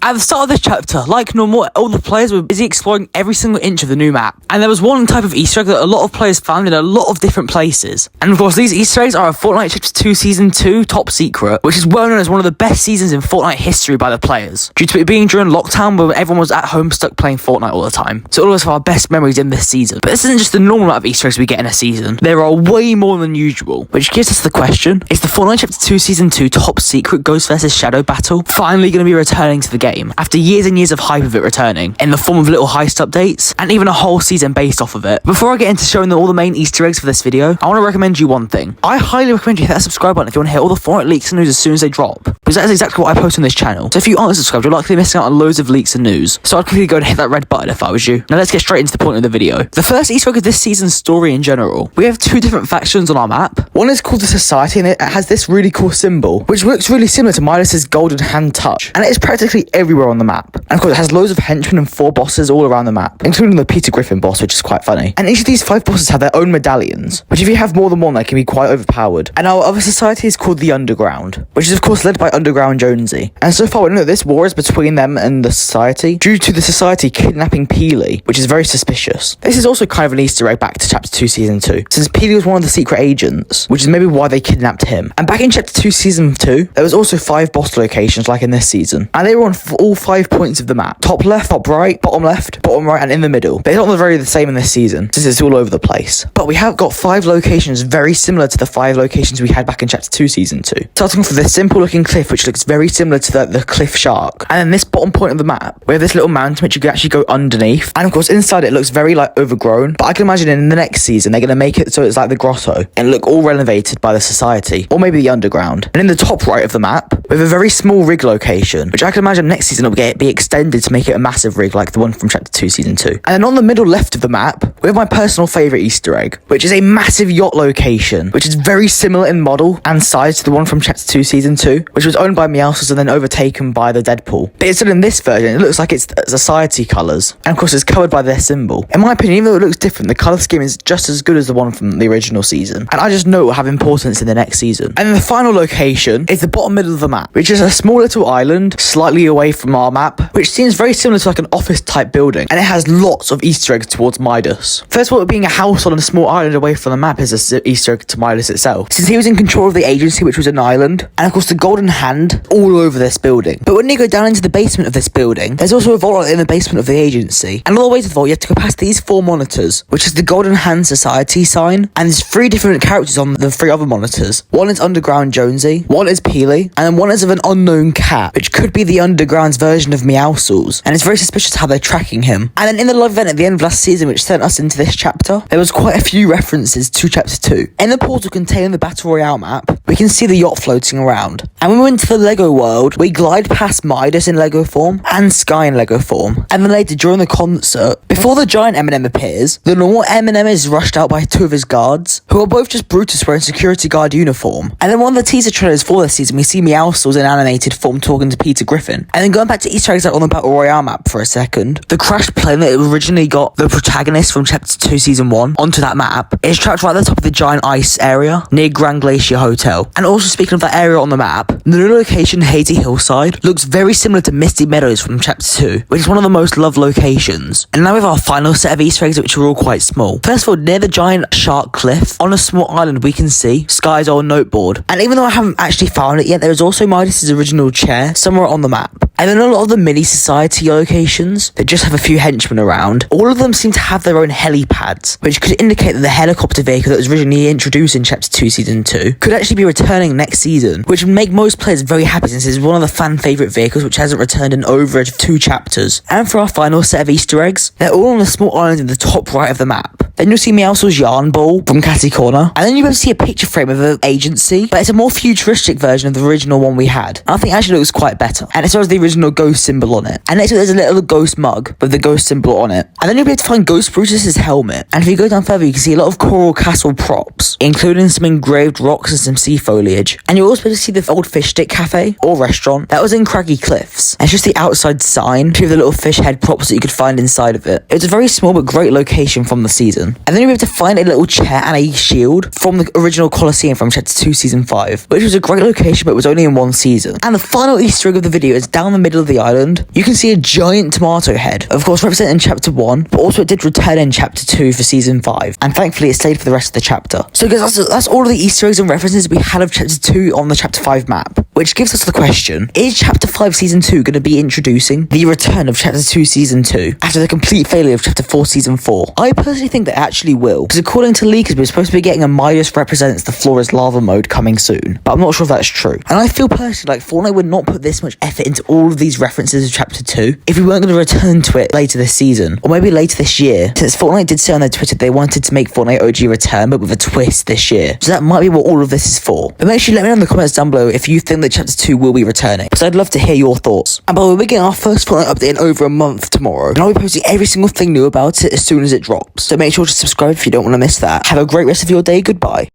At the start of this chapter, like normal, all the players were busy exploring every single inch of the new map. And there was one type of Easter egg that a lot of players found in a lot of different places. And of course, these Easter eggs are a Fortnite Chapter 2 Season 2 top secret, which is well known as one of the best seasons in Fortnite history by the players, due to it being during lockdown where everyone was at home stuck playing Fortnite all the time. So all of us have our best memories in this season. But this isn't just the normal amount of Easter eggs we get in a season. There are way more than usual, which gives us the question, is the Fortnite Chapter 2 Season 2 top secret Ghost vs Shadow battle finally going to be returning to the game, after years and years of hype of it returning, in the form of little heist updates, and even a whole season based off of it? Before I get into showing them all the main Easter eggs for this video, I want to recommend you one thing. I highly recommend you hit that subscribe button if you want to hear all the Fortnite leaks and news as soon as they drop, because that is exactly what I post on this channel. So if you aren't subscribed, you're likely missing out on loads of leaks and news. So I'd quickly go and hit that red button if I was you. Now let's get straight into the point of the video. The first Easter egg of this season's story in general. We have two different factions on our map. One is called the Society, and it has this really cool symbol, which looks really similar to Midas's golden hand touch, and it is practically everywhere on the map. And of course, it has loads of henchmen and 4 bosses all around the map, including the Peter Griffin boss, which is quite funny. And each of these 5 bosses have their own medallions, which if you have more than one, they can be quite overpowered. And our other society is called the Underground, which is of course led by Underground Jonesy. And so far we know that this war is between them and the Society, due to the Society kidnapping Peely, which is very suspicious. This is also kind of an Easter egg back to Chapter 2 Season 2, since Peely was one of the secret agents, which is maybe why they kidnapped him. And back in Chapter 2 Season 2, there was also 5 boss locations like in this season, and they were on all 5 points of the map: top left, top right, bottom left, bottom right, and in the middle. But it's not very the same in this season, since it's all over the place. But we have got 5 locations very similar to the 5 locations we had back in Chapter 2 Season 2. Starting off with this simple looking cliff, which looks very similar to the cliff shark. And then this bottom point of the map, we have this little mountain which you can actually go underneath. And of course inside it looks very like overgrown, but I can imagine in the next season they're going to make it so it's like the grotto and look all renovated by the Society, or maybe the Underground. And in the top right of the map, we have a very small rig location, which I can imagine next season will be extended to make it a massive rig like the one from Chapter 2 Season 2. And then on the middle left of the map, we have my personal favourite Easter egg, which is a massive yacht location, which is very similar in model and size to the one from Chapter 2 Season 2, which was owned by Meowscles and then overtaken by the Deadpool. But instead in this version, it looks like it's Society colours, and of course it's covered by their symbol. In my opinion, even though it looks different, the colour scheme is just as good as the one from the original season, and I just know it will have importance in the next season. And then the final location is the bottom middle of the map, which is a small little island slightly away from our map, which seems very similar to like an office type building, and it has lots of Easter eggs towards Midas. First of all, it being a house on a small island away from the map is an Easter egg to Midas itself, since he was in control of the agency, which was an island, and of course the golden hand all over this building. But when you go down into the basement of this building, there's also a vault in the basement of the agency, and all the way to the vault you have to go past these 4 monitors, which is the Golden Hand Society sign, and there's 3 different characters on the 3 other monitors. One is Underground Jonesy, one is Peely, and then one is of an unknown cat, which could be the Underground's version of Meowscles, and it's very suspicious how they're tracking him. And then in the live event at the end of last season, which sent us into this chapter, there was quite a few references to Chapter 2. In the portal containing the Battle Royale map, we can see the yacht floating around. And when we went to the Lego world, we glide past Midas in Lego form and Sky in Lego form. And then later during the concert, before the giant M&M appears, the normal M&M is rushed out by 2 of his guards, who are both just Brutus wearing security guard uniform. And then one of the teaser trailers for this season, we see Meowscles in animated form talking to Peter Griffin. And then going back to Easter eggs on the Battle Royale map for a second, the crashed plane that originally got the protagonist from Chapter 2 Season 1 onto that map is trapped right at the top of the giant ice area near Grand Glacier Hotel. And also speaking of that area on the map, the new location Hazy Hillside looks very similar to Misty Meadows from Chapter 2, which is one of the most loved locations. And now we have our final set of Easter eggs, which are all quite small. First of all, near the giant shark cliff, on a small island we can see Sky's old noteboard. And even though I haven't actually found it yet, there is also Midas's original chair somewhere on the map. And then a lot of the mini society locations that just have a few henchmen around, all of them seem to have their own helipads, which could indicate that the helicopter vehicle that was originally introduced in Chapter 2 Season 2 could actually be returning next season, which would make most players very happy since it's one of the fan favourite vehicles which hasn't returned in over 2 chapters. And for our final set of Easter eggs, they're all on a small island in the top right of the map. Then you'll see Meowscles' yarn ball from Catty Corner, and then you'll see a picture frame of an agency, but it's a more futuristic version of the original one we had. And I think it actually looks quite better, and it still has the original ghost symbol on it. And next to it there's a little ghost mug with the ghost symbol on it. And then you'll be able to find Ghost Brutus's helmet, and if you go down further you can see a lot of Coral Castle props, including some engraved rocks and some sea foliage. And you'll also be able to see the old fish stick cafe or restaurant that was in Craggy Cliffs. And it's just the outside sign to the little fish head props that you could find inside of it. It's a very small but great location from the season. season. And then you'll be able to find a little chair and a shield from the original Colosseum from Chapter 2 Season 5, which was a great location but was only in one season. And the final Easter egg of the video is down the middle of the island. You can see a giant tomato head, of course represented in Chapter 1, but also it did return in Chapter 2 for Season 5, and thankfully it stayed for the rest of the chapter. So guys, that's all of the Easter eggs and references we had of Chapter 2 on the Chapter 5 map, which gives us the question, is Chapter 5 Season 2 going to be introducing the return of Chapter 2 Season 2 after the complete failure of Chapter 4 Season 4? I personally think they actually will, because according to leakers we're supposed to be getting a Midas represents the floor is lava mode coming soon, but I'm not sure if that's true. And I feel personally like Fortnite would not put this much effort into all of these references of Chapter 2 if we weren't going to return to it later this season, or maybe later this year, since Fortnite did say on their Twitter they wanted to make Fortnite OG return but with a twist this year. So that might be what all of this is for. But make sure you let me know in the comments down below if you think that Chapter 2 will be returning, because I'd love to hear your thoughts. And by the way, we're getting our first Fortnite update in over a month tomorrow, and I'll be posting every single thing new about it as soon as it drops. So make sure to subscribe if you don't want to miss that. Have a great rest of your day. Goodbye.